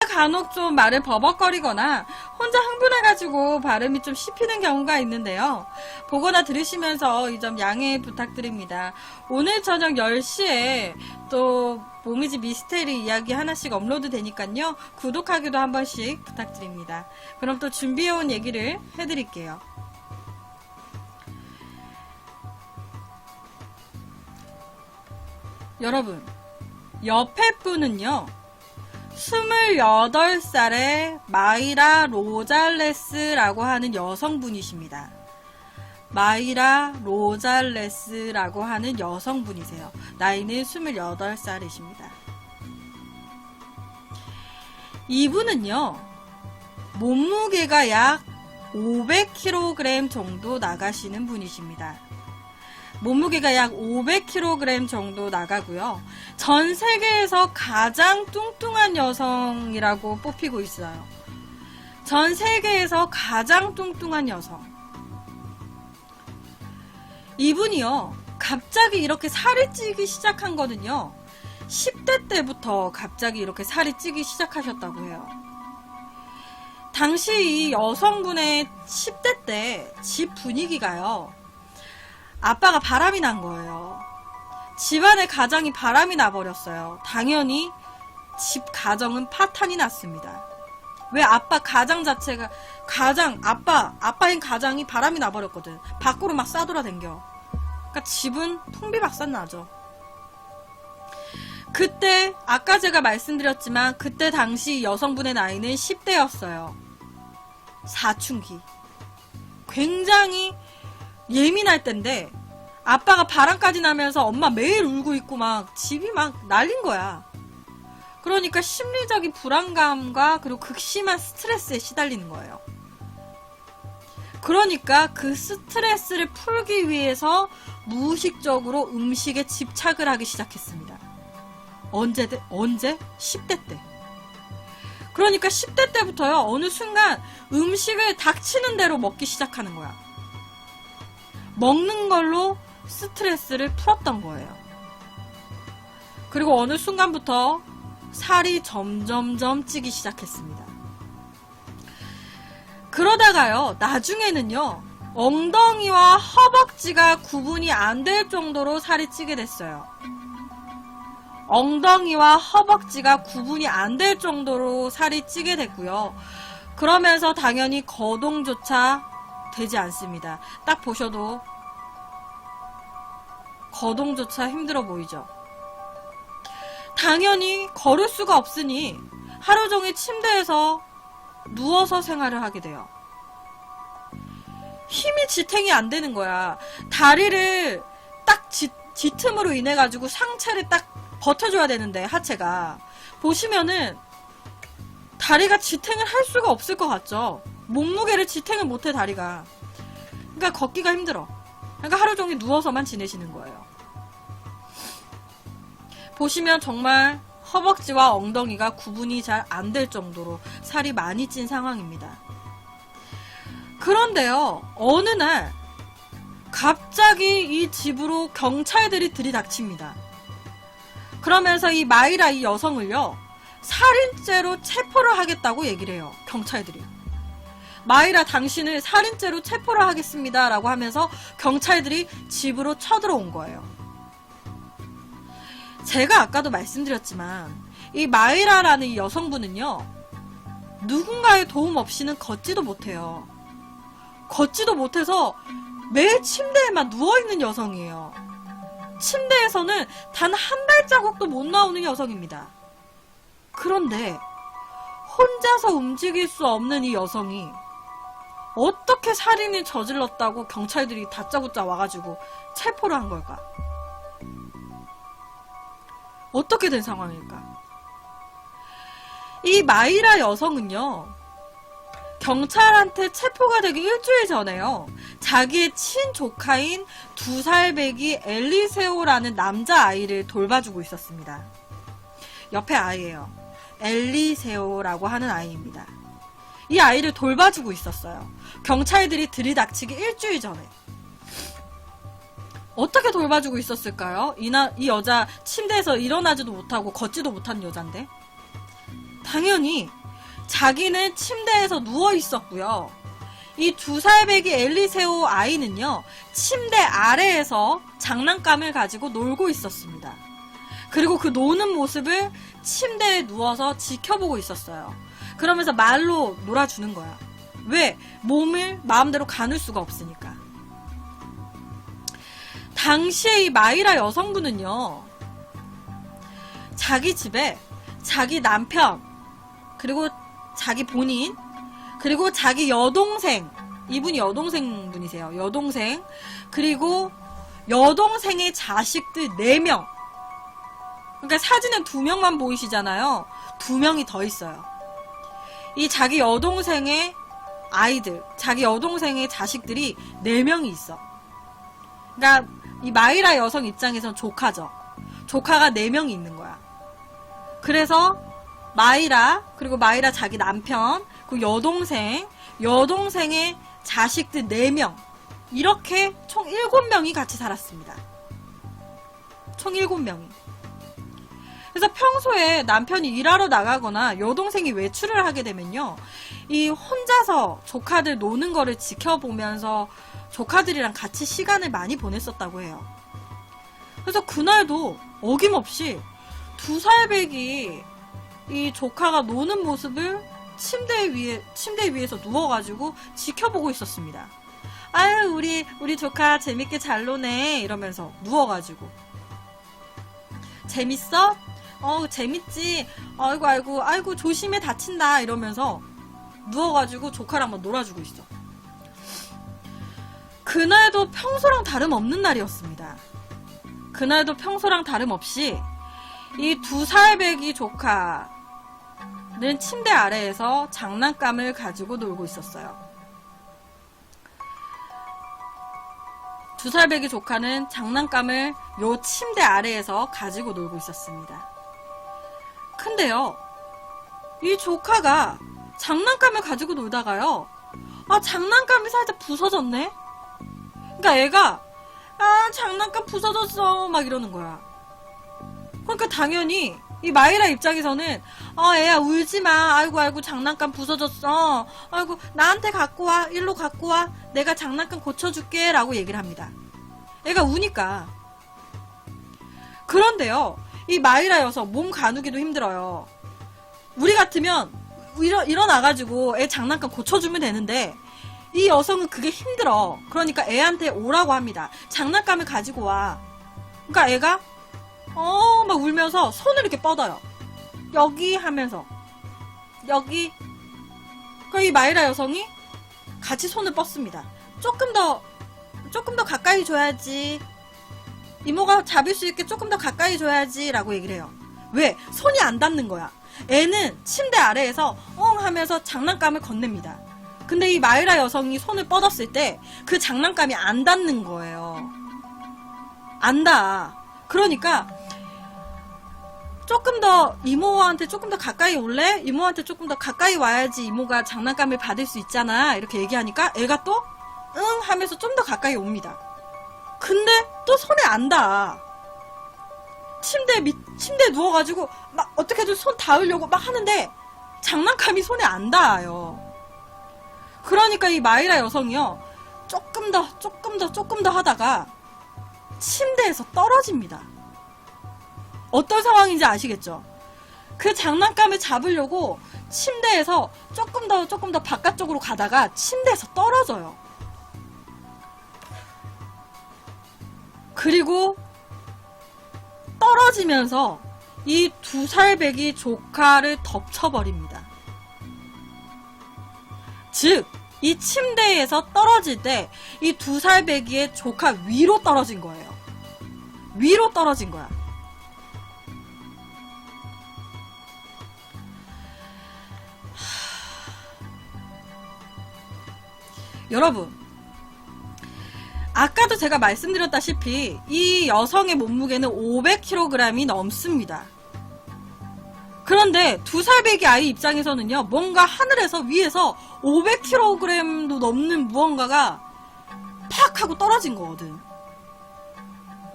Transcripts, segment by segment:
간혹 좀 말을 버벅거리거나 혼자 흥분해가지고 발음이 좀 씹히는 경우가 있는데요. 보거나 들으시면서 이 점 양해 부탁드립니다. 오늘 저녁 10시에 또 모미지 미스테리 이야기 하나씩 업로드 되니까요. 구독하기도 한 번씩 부탁드립니다. 그럼 또 준비해온 얘기를 해드릴게요. 여러분, 옆에 분은요. 28살의 마이라 로잘레스라고 하는 여성분이십니다. 마이라 로잘레스라고 하는 여성분이세요. 나이는 28살이십니다. 이분은요, 몸무게가 약 500kg 정도 나가시는 분이십니다. 몸무게가 약 500kg 정도 나가고요. 전 세계에서 가장 뚱뚱한 여성이라고 뽑히고 있어요. 전 세계에서 가장 뚱뚱한 여성. 이분이요, 갑자기 이렇게 살이 찌기 시작한 거는요, 10대 때부터 갑자기 이렇게 살이 찌기 시작하셨다고 해요. 당시 이 여성분의 10대 때 집 분위기가요, 아빠가 바람이 난 거예요. 집안의 가정이 바람이 나버렸어요. 당연히 집 가정은 파탄이 났습니다. 왜? 아빠 가장 자체가, 아빠인 가장이 바람이 나버렸거든. 밖으로 막 싸돌아댕겨. 그러니까 집은 풍비박산 나죠. 그때, 아까 제가 말씀드렸지만, 그때 당시 여성분의 나이는 10대였어요. 사춘기. 굉장히 예민할 때인데 아빠가 바람까지 나면서 엄마 매일 울고 있고 막 집이 막 난린 거야. 그러니까 심리적인 불안감과 그리고 극심한 스트레스에 시달리는 거예요. 그러니까 그 스트레스를 풀기 위해서 무의식적으로 음식에 집착을 하기 시작했습니다. 언제? 10대 때. 그러니까 10대 때부터요, 어느 순간 음식을 닥치는 대로 먹기 시작하는 거야. 먹는 걸로 스트레스를 풀었던 거예요. 그리고 어느 순간부터 살이 점점점 찌기 시작했습니다. 그러다가요, 나중에는요, 엉덩이와 허벅지가 구분이 안 될 정도로 살이 찌게 됐어요. 엉덩이와 허벅지가 구분이 안 될 정도로 살이 찌게 됐고요. 그러면서 당연히 거동조차 되지 않습니다. 딱 보셔도 거동조차 힘들어 보이죠. 당연히 걸을 수가 없으니 하루 종일 침대에서 누워서 생활을 하게 돼요. 힘이 지탱이 안 되는 거야. 다리를 딱 뒤틈으로 인해 가지고 상체를 딱 버텨줘야 되는데, 하체가 보시면은 다리가 지탱을 할 수가 없을 것 같죠. 몸무게를 지탱을 못해, 다리가. 그러니까 걷기가 힘들어. 그러니까 하루 종일 누워서만 지내시는 거예요. 보시면 정말 허벅지와 엉덩이가 구분이 잘 안 될 정도로 살이 많이 찐 상황입니다. 그런데요, 어느 날 갑자기 이 집으로 경찰들이 들이닥칩니다. 그러면서 이 마이라 이 여성을요, 살인죄로 체포를 하겠다고 얘기를 해요. 경찰들이. 마이라, 당신을 살인죄로 체포를 하겠습니다 라고 하면서 경찰들이 집으로 쳐들어온 거예요. 제가 아까도 말씀드렸지만 이 마이라라는 이 여성분은요, 누군가의 도움 없이는 걷지도 못해요. 걷지도 못해서 매일 침대에만 누워있는 여성이에요. 침대에서는 단 한 발자국도 못 나오는 여성입니다. 그런데 혼자서 움직일 수 없는 이 여성이 어떻게 살인을 저질렀다고 경찰들이 다짜고짜 와가지고 체포를 한 걸까? 어떻게 된 상황일까? 이 마이라 여성은요, 경찰한테 체포가 되기 일주일 전에요, 자기의 친조카인 2살배기 엘리세오라는 남자아이를 돌봐주고 있었습니다. 옆에 아이예요. 엘리세오라고 하는 아이입니다. 이 아이를 돌봐주고 있었어요. 경찰들이 들이닥치기 일주일 전에. 어떻게 돌봐주고 있었을까요? 이 여자 침대에서 일어나지도 못하고 걷지도 못한 여잔데. 당연히 자기는 침대에서 누워 있었고요. 이 2살 배기 엘리세오 아이는요, 침대 아래에서 장난감을 가지고 놀고 있었습니다. 그리고 그 노는 모습을 침대에 누워서 지켜보고 있었어요. 그러면서 말로 놀아주는 거야. 왜? 몸을 마음대로 가눌 수가 없으니까. 당시에 이 마이라 여성분은요, 자기 집에 자기 남편, 그리고 자기 본인, 그리고 자기 여동생, 이분이 여동생 분이세요. 여동생, 그리고 여동생의 자식들 4명. 그러니까 사진은 2명만 보이시잖아요. 2명이 더 있어요. 이 자기 여동생의 아이들, 자기 여동생의 자식들이 4명이 있어. 그러니까 이 마이라 여성 입장에선 조카죠. 조카가 4명이 있는 거야. 그래서 마이라, 그리고 마이라 자기 남편, 그리고 여동생의 자식들 4명, 이렇게 총 7명이 같이 살았습니다. 총 7명이. 그래서 평소에 남편이 일하러 나가거나 여동생이 외출을 하게 되면요, 이 혼자서 조카들 노는 거를 지켜보면서 조카들이랑 같이 시간을 많이 보냈었다고 해요. 그래서 그날도 어김없이 2살 배기 이 조카가 노는 모습을 침대 위에서 누워가지고 지켜보고 있었습니다. 아유, 우리 조카 재밌게 잘 노네, 이러면서 누워가지고. 재밌어? 재밌지? 아이고, 조심해, 다친다, 이러면서 누워가지고 조카랑 막 놀아주고 있어. 그날도 평소랑 다름없는 날이었습니다. 그날도 평소랑 다름없이 이 2살 배기 조카는 침대 아래에서 장난감을 가지고 놀고 있었어요. 2살 배기 조카는 장난감을 요 침대 아래에서 가지고 놀고 있었습니다. 근데요, 이 조카가 장난감을 가지고 놀다가요, 장난감이 살짝 부서졌네? 그러니까 애가 장난감 부서졌어, 막 이러는 거야. 그러니까 당연히 이 마이라 입장에서는 애야, 울지마, 아이고 장난감 부서졌어, 아이고 나한테 갖고 와, 일로 갖고 와, 내가 장난감 고쳐줄게, 라고 얘기를 합니다. 애가 우니까. 그런데요, 이 마이라 여성 몸 가누기도 힘들어요. 우리 같으면 일어나가지고 애 장난감 고쳐주면 되는데, 이 여성은 그게 힘들어. 그러니까 애한테 오라고 합니다. 장난감을 가지고 와. 그러니까 애가 막 울면서 손을 이렇게 뻗어요. 여기 하면서, 여기. 그러니까 이 마이라 여성이 같이 손을 뻗습니다. 조금 더 가까이 줘야지. 이모가 잡을 수 있게 조금 더 가까이 줘야지, 라고 얘기를 해요. 왜? 손이 안 닿는 거야. 애는 침대 아래에서 하면서 장난감을 건넵니다. 근데 이 마이라 여성이 손을 뻗었을 때 그 장난감이 안 닿는 거예요. 안 닿아. 그러니까 조금 더, 이모한테 조금 더 가까이 올래? 이모한테 조금 더 가까이 와야지 이모가 장난감을 받을 수 있잖아, 이렇게 얘기하니까 애가 또 응 하면서 좀 더 가까이 옵니다. 근데 또 손에 안 닿아. 침대에 누워가지고 막 어떻게든 손 닿으려고 막 하는데 장난감이 손에 안 닿아요. 그러니까 이 마이라 여성이요, 조금 더 하다가 침대에서 떨어집니다. 어떤 상황인지 아시겠죠? 그 장난감을 잡으려고 침대에서 조금 더 바깥쪽으로 가다가 침대에서 떨어져요. 그리고 떨어지면서 이 2살 배기 조카를 덮쳐버립니다. 즉, 이 침대에서 떨어질 때 이 2살 배기의 조카 위로 떨어진 거예요. 위로 떨어진 거야. 여러분, 아까도 제가 말씀드렸다시피 이 여성의 몸무게는 500kg이 넘습니다. 그런데 2살 배기 아이 입장에서는요, 뭔가 하늘에서 위에서 500kg도 넘는 무언가가 팍 하고 떨어진 거거든.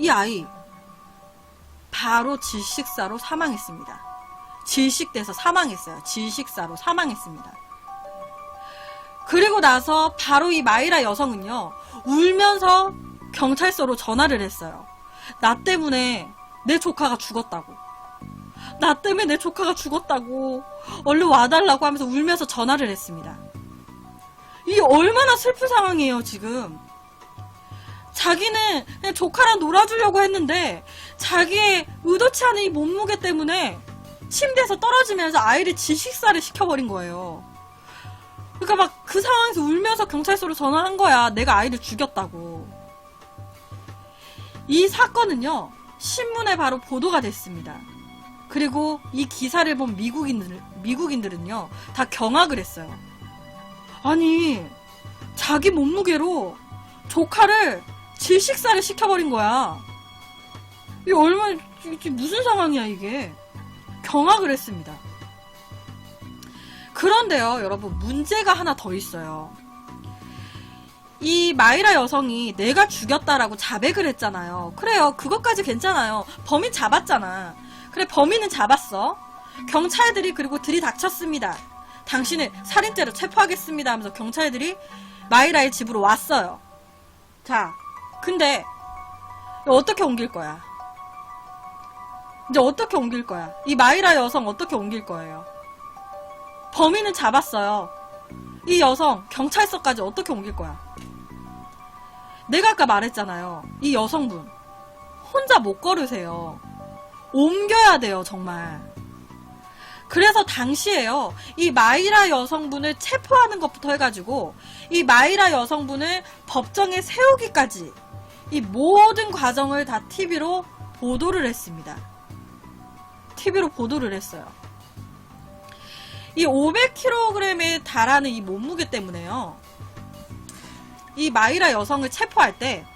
이 아이 바로 질식사로 사망했습니다. 질식돼서 사망했어요. 질식사로 사망했습니다. 그리고 나서 바로 이 마이라 여성은요, 울면서 경찰서로 전화를 했어요. 나 때문에 내 조카가 죽었다고. 나 때문에 내 조카가 죽었다고. 얼른 와달라고 하면서 울면서 전화를 했습니다. 이게 얼마나 슬픈 상황이에요, 지금. 자기는 그냥 조카랑 놀아주려고 했는데 자기의 의도치 않은 이 몸무게 때문에 침대에서 떨어지면서 아이를 질식사를 시켜버린 거예요. 그러니까 막 그 상황에서 울면서 경찰서로 전화한 거야. 내가 아이를 죽였다고. 이 사건은요, 신문에 바로 보도가 됐습니다. 그리고 이 기사를 본 미국인들은요, 다 경악을 했어요. 아니, 자기 몸무게로 조카를 질식사를 시켜버린 거야. 이게 얼마나, 이게 무슨 상황이야, 이게. 경악을 했습니다. 그런데요, 여러분, 문제가 하나 더 있어요. 이 마이라 여성이 내가 죽였다라고 자백을 했잖아요. 그래요, 그것까지 괜찮아요. 범인 잡았잖아. 그래, 범인은 잡았어. 경찰들이 그리고 들이닥쳤습니다. 당신을 살인죄로 체포하겠습니다 하면서 경찰들이 마이라의 집으로 왔어요. 자, 근데 어떻게 옮길 거야? 이제 어떻게 옮길 거야? 이 마이라 여성 어떻게 옮길 거예요? 범인은 잡았어요. 이 여성 경찰서까지 어떻게 옮길 거야? 내가 아까 말했잖아요. 이 여성분 혼자 못 걸으세요. 옮겨야 돼요, 정말. 그래서 당시에요, 이 마이라 여성분을 체포하는 것부터 해가지고 이 마이라 여성분을 법정에 세우기까지 이 모든 과정을 다 TV로 보도를 했습니다. TV로 보도를 했어요. 이 500kg에 달하는 이 몸무게 때문에요, 이 마이라 여성을 체포할 때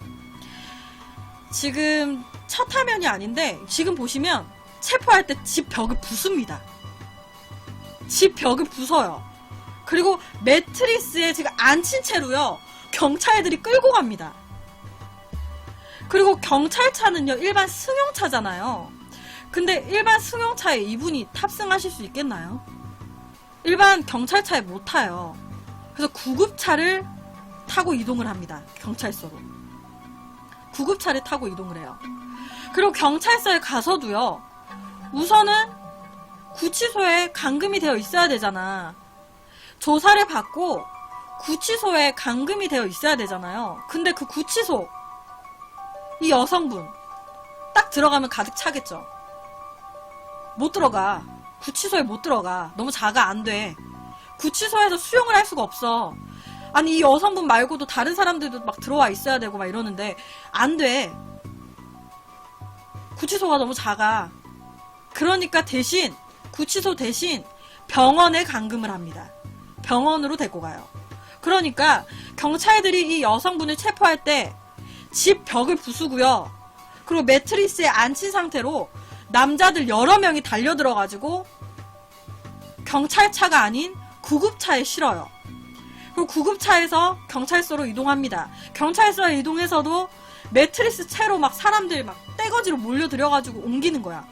지금 첫 화면이 아닌데 지금 보시면 체포할 때 집 벽을 부숩니다. 집 벽을 부숴요. 그리고 매트리스에 지금 앉힌 채로요, 경찰들이 끌고 갑니다. 그리고 경찰차는요, 일반 승용차잖아요. 근데 일반 승용차에 이분이 탑승하실 수 있겠나요? 일반 경찰차에 못 타요. 그래서 구급차를 타고 이동을 합니다. 경찰서로. 구급차를 타고 이동을 해요. 그리고 경찰서에 가서도요, 우선은 구치소에 감금이 되어 있어야 되잖아. 조사를 받고 구치소에 감금이 되어 있어야 되잖아요. 근데 그 구치소, 이 여성분 딱 들어가면 가득 차겠죠. 못 들어가. 구치소에 못 들어가. 너무 작아. 안 돼. 구치소에서 수용을 할 수가 없어. 아니, 이 여성분 말고도 다른 사람들도 막 들어와 있어야 되고 막 이러는데 안 돼. 구치소가 너무 작아. 그러니까 대신 구치소 대신 병원에 감금을 합니다. 병원으로 데리고 가요. 그러니까 경찰들이 이 여성분을 체포할 때 집 벽을 부수고요. 그리고 매트리스에 앉힌 상태로 남자들 여러 명이 달려들어가지고 경찰차가 아닌 구급차에 실어요. 그리고 구급차에서 경찰서로 이동합니다. 경찰서에 이동해서도 매트리스 채로 막 사람들 막 떼거지로 몰려들여가지고 옮기는 거야.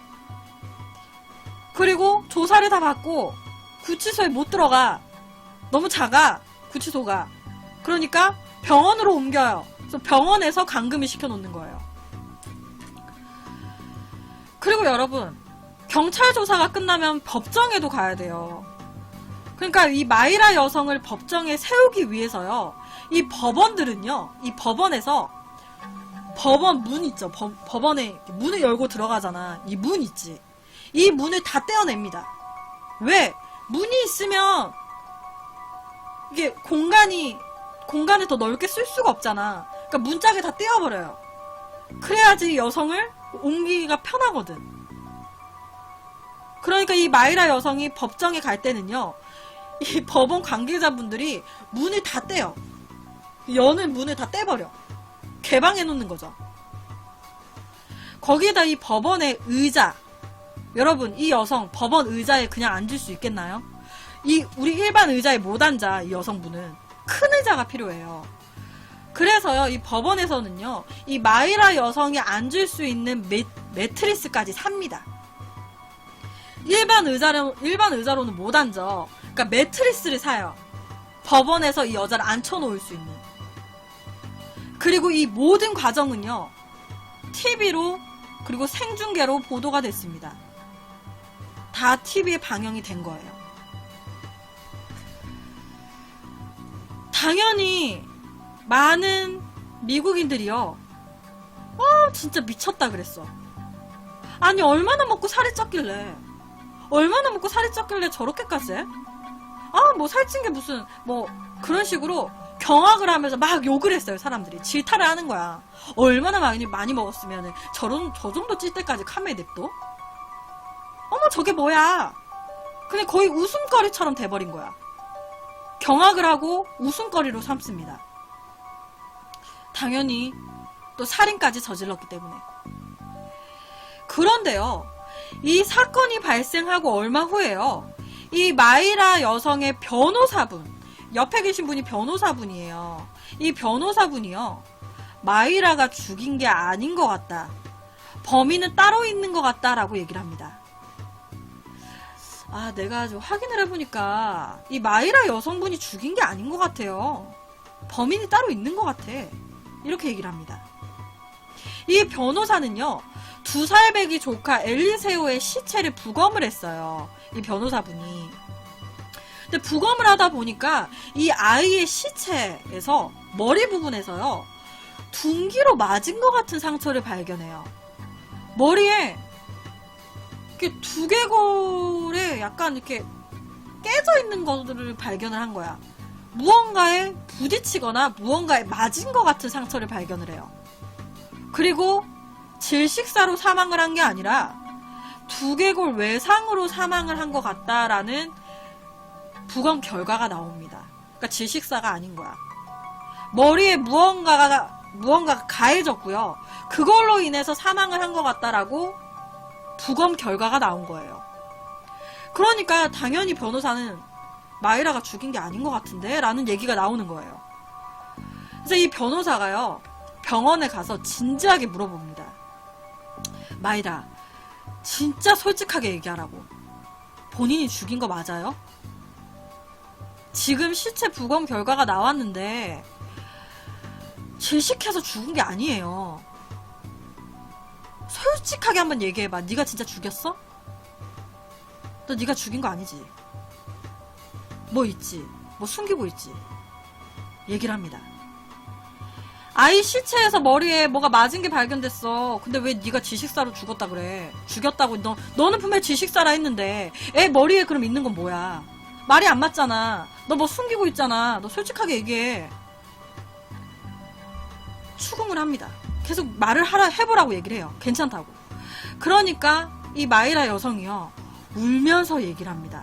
그리고 조사를 다 받고 구치소에 못 들어가. 너무 작아, 구치소가. 그러니까 병원으로 옮겨요. 그래서 병원에서 감금을 시켜놓는 거예요. 그리고 여러분, 경찰 조사가 끝나면 법정에도 가야 돼요. 그러니까 이 마이라 여성을 법정에 세우기 위해서요, 이 법원들은요, 이 법원에서 법원 문 있죠. 법원에 문을 열고 들어가잖아. 이 문 있지. 이 문을 다 떼어냅니다. 왜? 문이 있으면 이게 공간을 더 넓게 쓸 수가 없잖아. 그러니까 문짝을 다 떼어버려요. 그래야지 여성을 옮기기가 편하거든. 그러니까 이 마이라 여성이 법정에 갈 때는요, 이 법원 관계자분들이 문을 다 떼요. 여는 문을 다 떼버려. 개방해 놓는 거죠. 거기에다 이 법원의 의자, 여러분, 이 여성 법원 의자에 그냥 앉을 수 있겠나요? 우리 일반 의자에 못 앉아. 이 여성분은 큰 의자가 필요해요. 그래서요, 이 법원에서는요, 이 마이라 여성이 앉을 수 있는 매트리스까지 삽니다. 일반 의자로는 못 앉아. 그러니까 매트리스를 사요. 법원에서 이 여자를 앉혀놓을 수 있는. 그리고 이 모든 과정은요, TV로 그리고 생중계로 보도가 됐습니다. 다 TV에 방영이 된 거예요. 당연히 많은 미국인들이요, 진짜 미쳤다 그랬어. 아니, 얼마나 먹고 살이 쪘길래 저렇게까지 해? 뭐 살찐 게 무슨 그런 식으로 경악을 하면서 막 욕을 했어요. 사람들이 질타를 하는 거야. 얼마나 많이 먹었으면 저 정도 찔 때까지 카메에 냅둬? 어머, 저게 뭐야? 그냥 거의 웃음거리처럼 돼버린 거야. 경악을 하고 웃음거리로 삼습니다. 당연히 또 살인까지 저질렀기 때문에. 그런데요, 이 사건이 발생하고 얼마 후에요, 이 마이라 여성의 변호사분, 옆에 계신 분이 변호사분이에요. 이 변호사분이요, 마이라가 죽인 게 아닌 것 같다, 범인은 따로 있는 것 같다 라고 얘기를 합니다. 내가 좀 확인을 해보니까 이 마이라 여성분이 죽인 게 아닌 것 같아요. 범인이 따로 있는 것 같아. 이렇게 얘기를 합니다. 이 변호사는요, 2살배기 조카 엘리세오의 시체를 부검을 했어요. 이 변호사분이. 근데 부검을 하다 보니까 이 아이의 시체에서 머리 부분에서요, 둔기로 맞은 것 같은 상처를 발견해요. 머리에 이렇게 두개골에 약간 이렇게 깨져 있는 것들을 발견을 한 거야. 무언가에 부딪히거나 무언가에 맞은 것 같은 상처를 발견을 해요. 그리고 질식사로 사망을 한 게 아니라 두개골 외상으로 사망을 한 것 같다라는 부검 결과가 나옵니다. 그러니까 질식사가 아닌 거야. 머리에 무언가가 가해졌고요. 그걸로 인해서 사망을 한 것 같다라고 부검 결과가 나온 거예요. 그러니까 당연히 변호사는 마이라가 죽인 게 아닌 것 같은데? 라는 얘기가 나오는 거예요. 그래서 이 변호사가요, 병원에 가서 진지하게 물어봅니다. 마이라, 진짜 솔직하게 얘기하라고. 본인이 죽인 거 맞아요? 지금 시체 부검 결과가 나왔는데 질식해서 죽은 게 아니에요. 솔직하게 한번 얘기해봐. 네가 진짜 죽였어? 너 네가 죽인 거 아니지? 뭐 있지? 뭐 숨기고 있지? 얘기를 합니다. 아이 시체에서 머리에 뭐가 맞은 게 발견됐어. 근데 왜 네가 질식사로 죽었다 그래? 죽였다고. 너는 분명히 질식사라 했는데 애 머리에 그럼 있는 건 뭐야? 말이 안 맞잖아. 너 뭐 숨기고 있잖아. 너 솔직하게 얘기해. 추궁을 합니다. 계속 말을 해보라고 얘기를 해요. 괜찮다고. 그러니까 이 마이라 여성이요, 울면서 얘기를 합니다.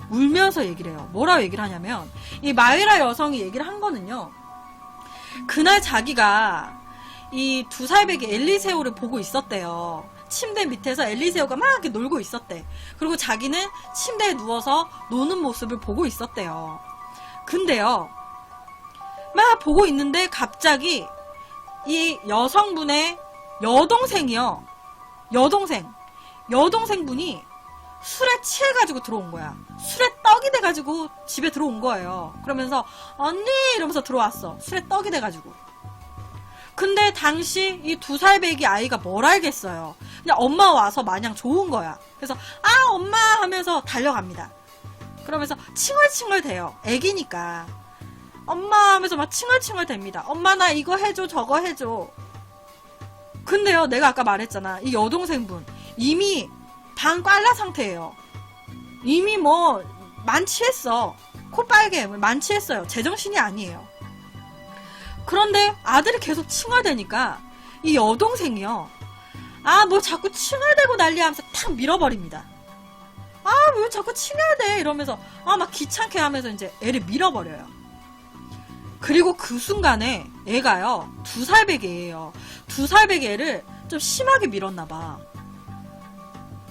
울면서 얘기를 해요. 뭐라고 얘기를 하냐면, 이 마이라 여성이 얘기를 한 거는요, 그날 자기가 이 2살배기 엘리세오를 보고 있었대요. 침대 밑에서 엘리세오가 막 이렇게 놀고 있었대. 그리고 자기는 침대에 누워서 노는 모습을 보고 있었대요. 근데요, 막 보고 있는데 갑자기 이 여성분의 여동생이요, 여동생분이 술에 취해가지고 들어온 거야. 술에 떡이 돼가지고 집에 들어온 거예요. 그러면서 언니 이러면서 들어왔어. 술에 떡이 돼가지고. 근데 당시 이 2살배기 아이가 뭘 알겠어요. 그냥 엄마 와서 마냥 좋은 거야. 그래서 엄마 하면서 달려갑니다. 그러면서 칭얼칭얼 대요. 애기니까 엄마 하면서 막 칭얼칭얼 됩니다. 엄마 나 이거 해줘 저거 해줘. 근데요, 내가 아까 말했잖아, 이 여동생분 이미 반꽐라 상태예요. 이미 뭐 만취했어. 코빨개 만취했어요. 제정신이 아니에요. 그런데 아들이 계속 칭얼대니까 이 여동생이요, 뭐 자꾸 칭얼대고 난리야 하면서 탁 밀어버립니다. 왜 자꾸 칭얼대 이러면서 막 귀찮게 하면서 이제 애를 밀어버려요. 그리고 그 순간에 애가요, 2살배기예요. 2살배기 애를 좀 심하게 밀었나봐.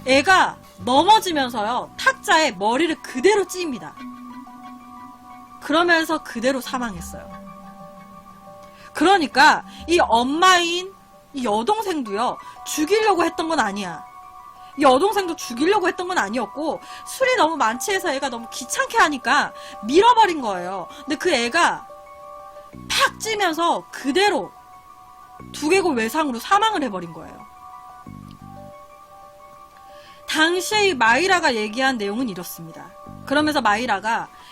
애가 넘어지면서요, 탁자에 머리를 그대로 찧입니다. 그러면서 그대로 사망했어요. 그러니까 이 엄마인 이 여동생도요, 죽이려고 했던 건 아니야. 이 여동생도 죽이려고 했던 건 아니었고, 술이 너무 만취해서 애가 너무 귀찮게 하니까 밀어버린 거예요. 근데 그 애가 팍 찌면서 그대로 두개골 외상으로 사망을 해버린 거예요. 당시에 이 마이라가 얘기한 내용은 이렇습니다. 그러면서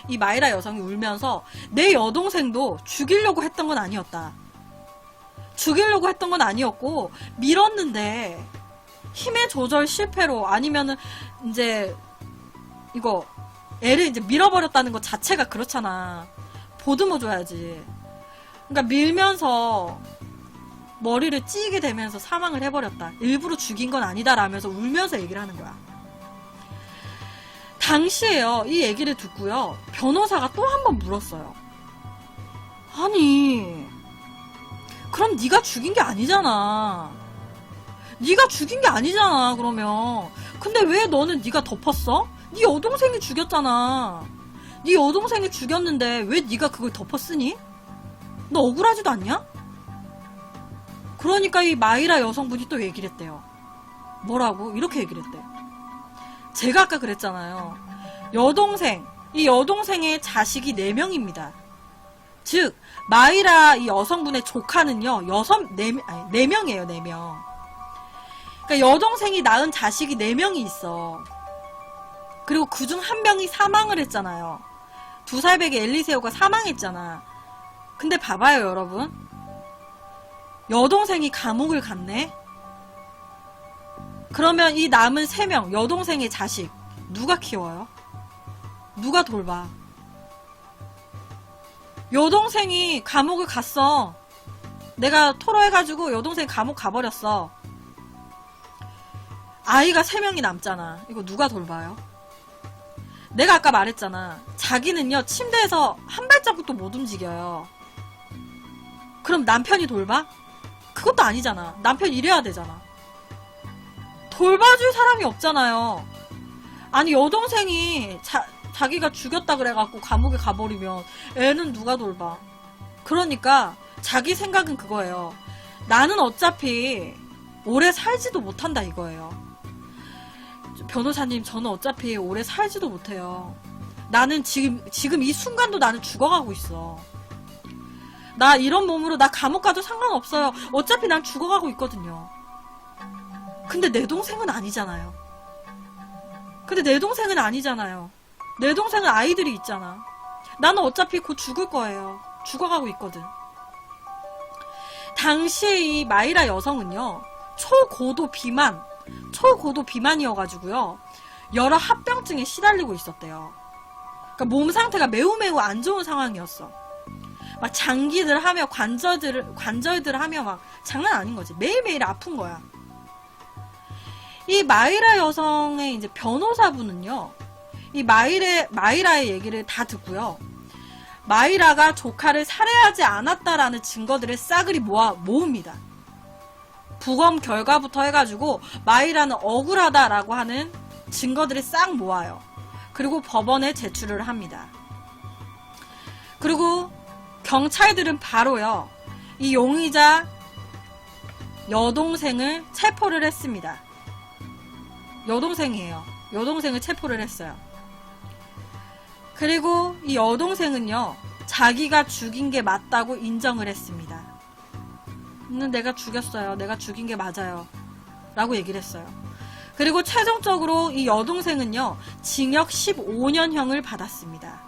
이 마이라 여성이 울면서 내 여동생도 죽이려고 했던 건 아니었다. 죽이려고 했던 건 아니었고, 밀었는데, 힘의 조절 실패로, 아니면은, 이제, 이거, 애를 이제 밀어버렸다는 것 자체가 그렇잖아. 보듬어 줘야지. 그러니까 밀면서, 머리를 찌게 되면서 사망을 해버렸다. 일부러 죽인 건 아니다 라면서 울면서 얘기를 하는 거야. 당시에요, 이 얘기를 듣고요, 변호사가 또 한 번 물었어요. 아니, 그럼 네가 죽인 게 아니잖아. 네가 죽인 게 아니잖아, 그러면. 근데 왜 너는 네가 덮었어? 네 여동생이 죽였잖아. 네 여동생이 죽였는데 왜 네가 그걸 덮었으니? 너 억울하지도 않냐? 그러니까 이 마이라 여성분이 또 얘기를 했대요. 뭐라고? 이렇게 얘기를 했대. 제가 아까 그랬잖아요. 이 여동생의 자식이 4명입니다. 즉, 마이라 이 여성분의 조카는요, 4명이에요, 4명. 그러니까 여동생이 낳은 자식이 4명이 있어. 그리고 그중 한 명이 사망을 했잖아요. 2살 배기 엘리세오가 사망했잖아. 근데 봐봐요, 여러분. 여동생이 감옥을 갔네? 그러면 이 남은 3명, 여동생의 자식, 누가 키워요? 누가 돌봐? 여동생이 감옥을 갔어. 내가 토로해가지고 여동생이 감옥 가버렸어. 아이가 3명이 남잖아. 이거 누가 돌봐요? 내가 아까 말했잖아. 자기는요, 침대에서 한 발자국도 못 움직여요. 그럼 남편이 돌봐? 그것도 아니잖아. 남편 일해야 되잖아. 돌봐줄 사람이 없잖아요. 아니, 여동생이 자기가 죽였다 그래갖고 감옥에 가버리면 애는 누가 돌봐? 그러니까 자기 생각은 그거예요. 나는 어차피 오래 살지도 못한다 이거예요. 변호사님, 저는 어차피 오래 살지도 못해요. 나는 지금 이 순간도 나는 죽어가고 있어. 나 이런 몸으로 나 감옥 가도 상관없어요. 어차피 난 죽어가고 있거든요. 근데 내 동생은 아니잖아요. 내 동생은 아이들이 있잖아. 나는 어차피 곧 죽을 거예요. 죽어가고 있거든. 당시에 이 마이라 여성은요, 초고도 비만이어가지고요, 여러 합병증에 시달리고 있었대요. 그러니까 몸 상태가 매우 안 좋은 상황이었어. 막 장기들 하며 관절들 하며 막 장난 아닌 거지. 매일매일 아픈 거야. 이 마이라 여성의 이제 변호사분은요, 이 마이라의 얘기를 다 듣고요, 마이라가 조카를 살해하지 않았다라는 증거들을 싸그리 모읍니다. 부검 결과부터 해가지고 마이라는 억울하다라고 하는 증거들을 싹 모아요. 그리고 법원에 제출을 합니다. 그리고 경찰들은 바로요, 이 용의자 여동생을 체포를 했습니다. 여동생이에요. 여동생을 체포를 했어요. 그리고 이 여동생은요, 자기가 죽인 게 맞다고 인정을 했습니다. 내가 죽였어요. 내가 죽인 게 맞아요. 라고 얘기를 했어요. 그리고 최종적으로 이 여동생은요, 징역 15년형을 받았습니다.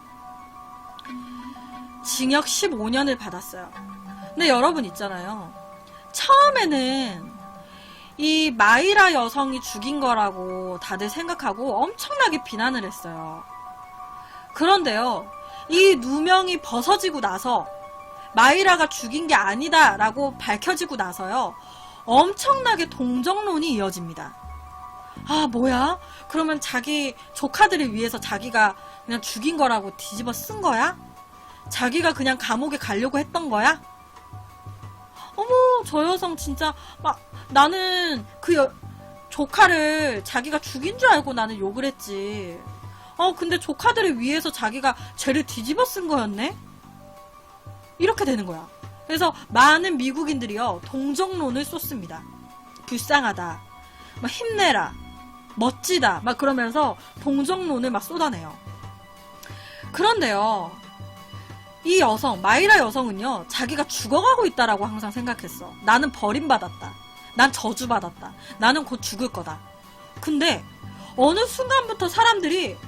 징역 15년을 받았어요. 근데 여러분 있잖아요. 처음에는 이 마이라 여성이 죽인 거라고 다들 생각하고 엄청나게 비난을 했어요. 그런데요, 이 누명이 벗어지고 나서 마이라가 죽인 게 아니다 라고 밝혀지고 나서요, 엄청나게 동정론이 이어집니다. 아, 뭐야? 그러면 자기 조카들을 위해서 자기가 그냥 죽인 거라고 뒤집어 쓴 거야? 자기가 그냥 감옥에 가려고 했던 거야? 어머, 저 여성 진짜 막, 나는 조카를 자기가 죽인 줄 알고 나는 욕을 했지. 근데 조카들을 위해서 자기가 죄를 뒤집어 쓴 거였네? 이렇게 되는 거야. 그래서 많은 미국인들이요, 동정론을 쏟습니다. 불쌍하다, 막 힘내라, 멋지다, 막 그러면서 동정론을 막 쏟아내요. 그런데요, 이 여성, 마이라 여성은요, 자기가 죽어가고 있다라고 항상 생각했어. 나는 버림받았다. 난 저주받았다. 나는 곧 죽을 거다. 근데 어느 순간부터 사람들이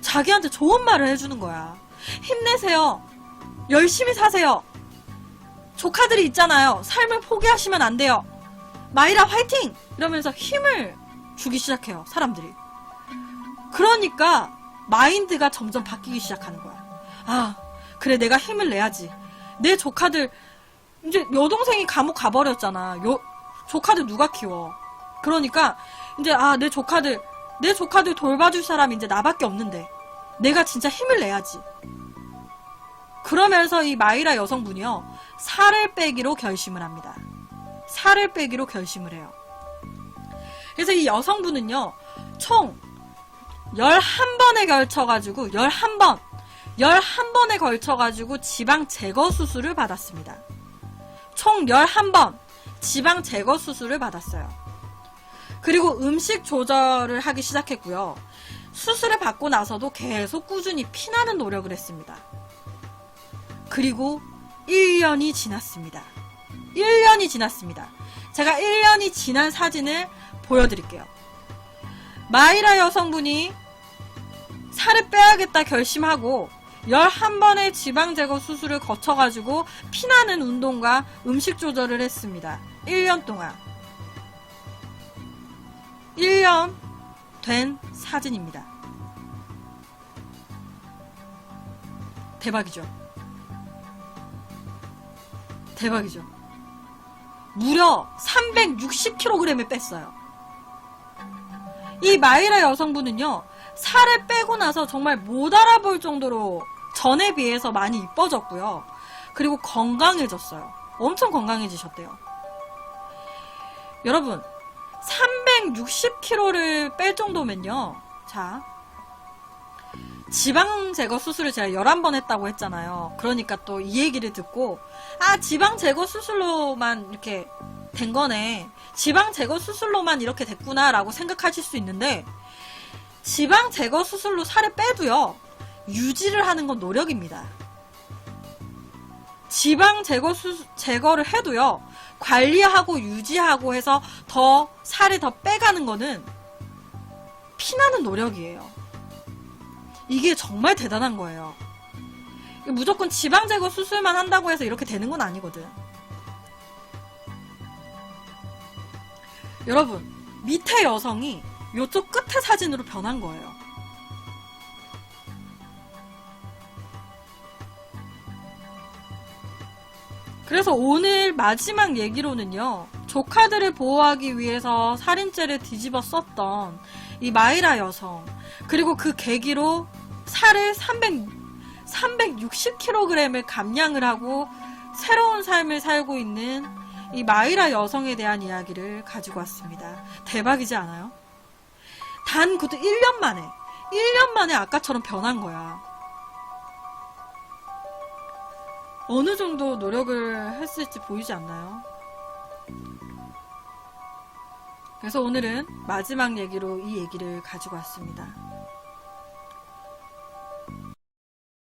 자기한테 좋은 말을 해주는 거야. 힘내세요. 열심히 사세요. 조카들이 있잖아요. 삶을 포기하시면 안 돼요. 마이라 화이팅! 이러면서 힘을 주기 시작해요, 사람들이. 그러니까 마인드가 점점 바뀌기 시작하는 거야. 아, 그래, 내가 힘을 내야지. 내 조카들, 이제 여동생이 감옥 가버렸잖아. 조카들 누가 키워? 그러니까 이제 내 조카들 돌봐줄 사람이 이제 나밖에 없는데 내가 진짜 힘을 내야지. 그러면서 이 마이라 여성분이요, 살을 빼기로 결심을 합니다. 살을 빼기로 결심을 해요. 그래서 이 여성분은요, 총 11번에 걸쳐가지고 11번에 걸쳐가지고 지방 제거 수술을 받았습니다. 총 11번 지방 제거 수술을 받았어요. 그리고 음식 조절을 하기 시작했고요. 수술을 받고 나서도 계속 꾸준히 피나는 노력을 했습니다. 그리고 1년이 지났습니다. 1년이 지났습니다. 제가 1년이 지난 사진을 보여드릴게요. 마이라 여성분이 살을 빼야겠다 결심하고 11번의 지방 제거 수술을 거쳐가지고 피나는 운동과 음식 조절을 했습니다. 1년 동안. 1년 된 사진입니다. 대박이죠? 대박이죠? 무려 360kg을 뺐어요. 이 마이라 여성분은요, 살을 빼고 나서 정말 못 알아볼 정도로 전에 비해서 많이 이뻐졌고요. 그리고 건강해졌어요. 엄청 건강해지셨대요. 여러분, 360kg를 뺄 정도면요. 자, 지방 제거 수술을 제가 11번 했다고 했잖아요. 그러니까 또 이 얘기를 듣고, 지방 제거 수술로만 이렇게 된 거네. 지방 제거 수술로만 이렇게 됐구나 라고 생각하실 수 있는데, 지방 제거 수술로 살을 빼도요, 유지를 하는 건 노력입니다. 지방 제거를 해도요, 관리하고 유지하고 해서 더 살을 더 빼가는 거는 피나는 노력이에요. 이게 정말 대단한 거예요. 무조건 지방 제거 수술만 한다고 해서 이렇게 되는 건 아니거든. 여러분, 밑에 여성이 이쪽 끝에 사진으로 변한 거예요. 그래서 오늘 마지막 얘기로는요, 조카들을 보호하기 위해서 살인죄를 뒤집어 썼던 이 마이라 여성, 그리고 그 계기로 살을 360kg을 감량을 하고 새로운 삶을 살고 있는 이 마이라 여성에 대한 이야기를 가지고 왔습니다. 대박이지 않아요? 단 그것도 1년 만에 아까처럼 변한 거야. 어느 정도 노력을 했을지 보이지 않나요? 그래서 오늘은 마지막 얘기로 이 얘기를 가지고 왔습니다.